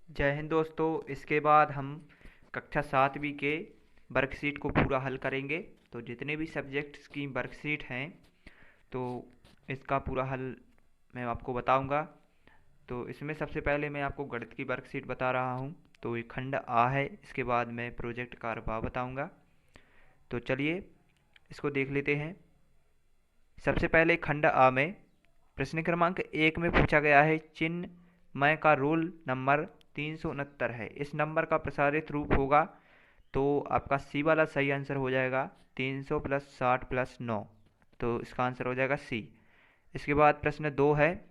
जय हिंद दोस्तों। इसके बाद हम कक्षा सातवीं के वर्कशीट को पूरा हल करेंगे। तो जितने भी सब्जेक्ट्स की वर्कशीट हैं तो इसका पूरा हल मैं आपको बताऊंगा। तो इसमें सबसे पहले मैं आपको गणित की वर्कशीट बता रहा हूं। तो ये खंड आ है, इसके बाद मैं प्रोजेक्ट कार्य बताऊंगा। तो चलिए इसको देख लेते हैं। सबसे पहले खंड आ में प्रश्न क्रमांक 1 में पूछा गया है, चिन्मय का रोल नंबर 369 है। इस नंबर का प्रसारित रूप होगा, तो आपका सी वाला सही आंसर हो जाएगा 300 प्लस 60 प्लस 9। तो इसका आंसर हो जाएगा सी। इसके बाद प्रश्न 2 है।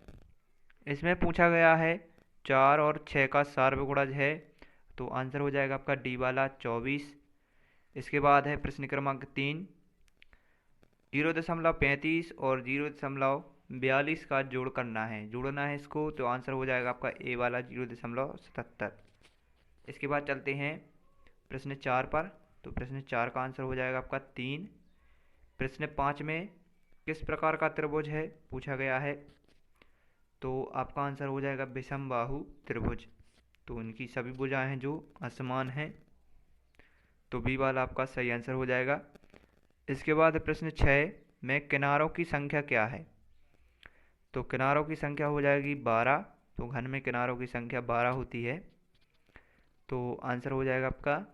इसमें पूछा गया है 4 और 6 का सार्वगुणज है, तो आंसर हो जाएगा आपका डी वाला 24। इसके बाद है प्रश्न क्रमांक 3, 0.35 और 0.42 का जोड़ करना है, जोड़ना है इसको, तो आंसर हो जाएगा आपका ए वाला 0.77। इसके बाद चलते हैं प्रश्न 4 पर। तो प्रश्न 4 का आंसर हो जाएगा आपका 3। प्रश्न 5 में किस प्रकार का त्रिभुज है पूछा गया है, तो आपका आंसर हो जाएगा विषम बाहु त्रिभुज। तो इनकी सभी भुजाएं हैं जो असमान हैं, तो बी वाला आपका सही आंसर हो जाएगा। इसके बाद प्रश्न 6 में किनारों की संख्या क्या है, तो किनारों की संख्या हो जाएगी 12। तो घन में किनारों की संख्या 12 होती है, तो आंसर हो जाएगा आपका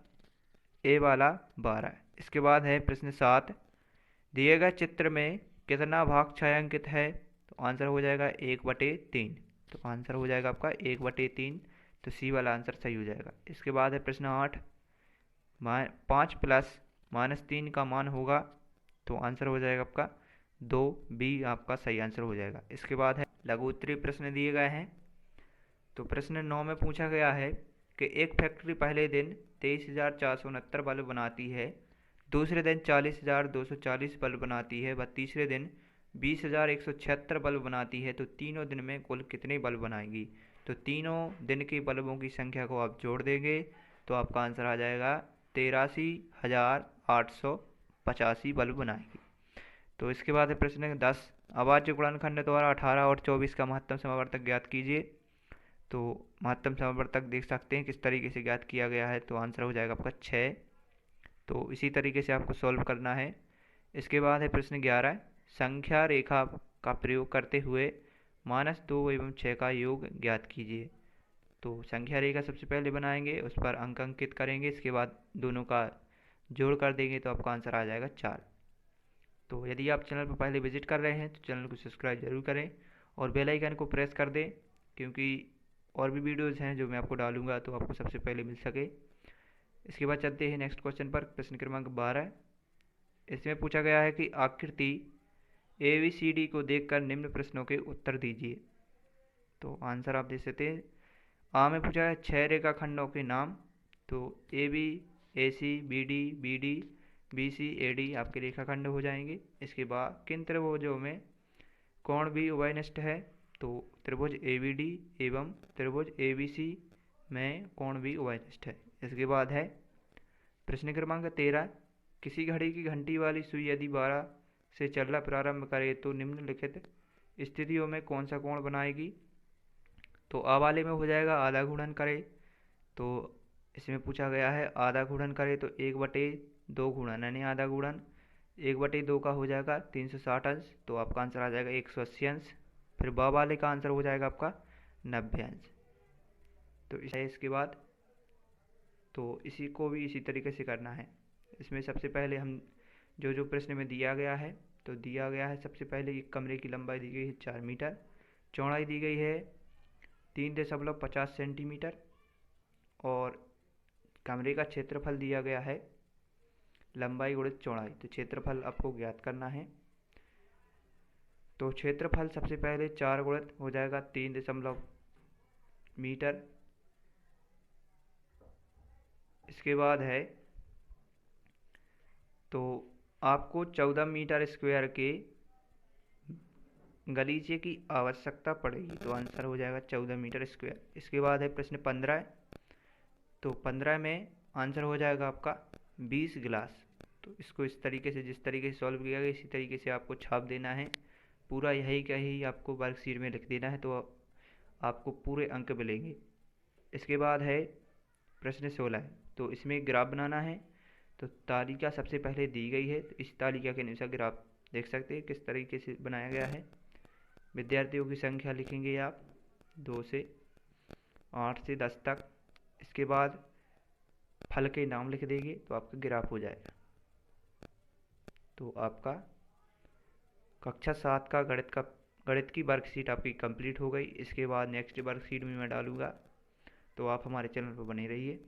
ए वाला 12। इसके बाद है प्रश्न 7, दिए गए चित्र में कितना भाग छायांकित है, तो आंसर हो जाएगा 1/3। तो आंसर हो जाएगा आपका 1/3। तो सी वाला आंसर सही हो जाएगा। इसके बाद है प्रश्न 8, 5 प्लस -3 का मान होगा, तो आंसर हो जाएगा आपका 2, बी आपका सही आंसर हो जाएगा। इसके बाद है लघु उत्तरीय प्रश्न दिए गए हैं। तो प्रश्न 9 में पूछा गया है कि एक फैक्ट्री पहले दिन 23,469 बल्ब बनाती है, दूसरे दिन 40,240 बल्ब बनाती है, व तीसरे दिन 20,176 बल्ब बनाती है, तो तीनों दिन में कुल कितने बल्ब बनाएगी। तो तीनों दिन के बल्बों की संख्या को आप जोड़ देंगे, तो आपका आंसर आ जाएगा 83,885 बल्ब बनाएगी। तो इसके बाद है प्रश्न 10, अभाज्य गुणनखंड द्वारा 18 और 24 का महत्तम समावर्तक ज्ञात कीजिए। तो महत्तम समावर्तक देख सकते हैं किस तरीके से ज्ञात किया गया है, तो आंसर हो जाएगा आपका 6। तो इसी तरीके से आपको सॉल्व करना है। इसके बाद है प्रश्न 11, संख्या रेखा का प्रयोग करते हुए -2 एवं 6 का योग ज्ञात कीजिए। तो संख्या रेखा सबसे पहले बनाएंगे, उस पर अंक अंकित करेंगे, इसके बाद दोनों का जोड़ कर देंगे, तो आपका आंसर आ जाएगा 4। तो यदि आप चैनल पर पहले विजिट कर रहे हैं तो चैनल को सब्सक्राइब जरूर करें और बेल आइकन को प्रेस कर दें, क्योंकि और भी वीडियोज़ हैं जो मैं आपको डालूंगा तो आपको सबसे पहले मिल सके। इसके बाद चलते हैं नेक्स्ट क्वेश्चन पर। प्रश्न क्रमांक 12, इसमें पूछा गया है कि आकृति ABCD को देखकर निम्न प्रश्नों के उत्तर दीजिए। तो आंसर आप दे सकते हैं। आ में पूछा है 6 रेखाखंडों के नाम, तो AB, AC, BD, BD, BC, AD आपके रेखाखंड हो जाएंगे। इसके बाद किन त्रिभुजों में कोण भी उभयनिष्ठ है, तो त्रिभुज ABD एवं त्रिभुज ABC में कोण भी उभयनिष्ठ है। इसके बाद है प्रश्न क्रमांक 13, किसी घड़ी की घंटी वाली सुई यदि 12 से चलना प्रारंभ करे तो निम्नलिखित स्थितियों में कौन सा कोण बनाएगी। तो आ वाले में हो जाएगा आधा गुणन करे, तो इसमें पूछा गया है आधा गुणन करे तो 1/2 गुणन यानी आधा गुणन 1/2 का हो जाएगा 360 अंश, तो आपका आंसर आ जाएगा 180 अंश। फिर बा वाले का आंसर हो जाएगा आपका 90 अंश। तो इसके बाद तो इसी को भी इसी तरीके से करना है। इसमें सबसे पहले हम जो जो प्रश्न में दिया गया है, तो दिया गया है सबसे पहले एक कमरे की लंबाई दी गई है 4 मीटर, चौड़ाई दी गई है 3.50 सेंटीमीटर, और कमरे का क्षेत्रफल दिया गया है लंबाई गुणित चौड़ाई। तो क्षेत्रफल आपको ज्ञात करना है। तो क्षेत्रफल सबसे पहले 4 गुणित हो जाएगा 3 मीटर। इसके बाद है तो आपको 14 मीटर स्क्वायर के गलीचे की आवश्यकता पड़ेगी, तो आंसर हो जाएगा 14 मीटर स्क्वायर। इसके बाद है प्रश्न 15, तो 15 में आंसर हो जाएगा आपका 20 गिलास। तो इसको इस तरीके से जिस तरीके से सॉल्व किया गया इसी तरीके से आपको छाप देना है, पूरा यही का ही आपको वर्कशीट में लिख देना है, तो आपको पूरे अंक मिलेंगे। इसके बाद है प्रश्न 16। तो इसमें ग्राफ बनाना है। तो तालिका सबसे पहले दी गई है, तो इस तालिका के अनुसार ग्राफ देख सकते हैं किस तरीके से बनाया गया है। विद्यार्थियों की संख्या लिखेंगे आप 2 से 8 से 10 तक। इसके बाद फल के नाम लिख देंगे तो आपका ग्राफ हो जाएगा। तो आपका कक्षा 7 का गणित की वर्कशीट आपकी कंप्लीट हो गई। इसके बाद नेक्स्ट वर्कशीट में मैं डालूँगा, तो आप हमारे चैनल पर बने रहिए।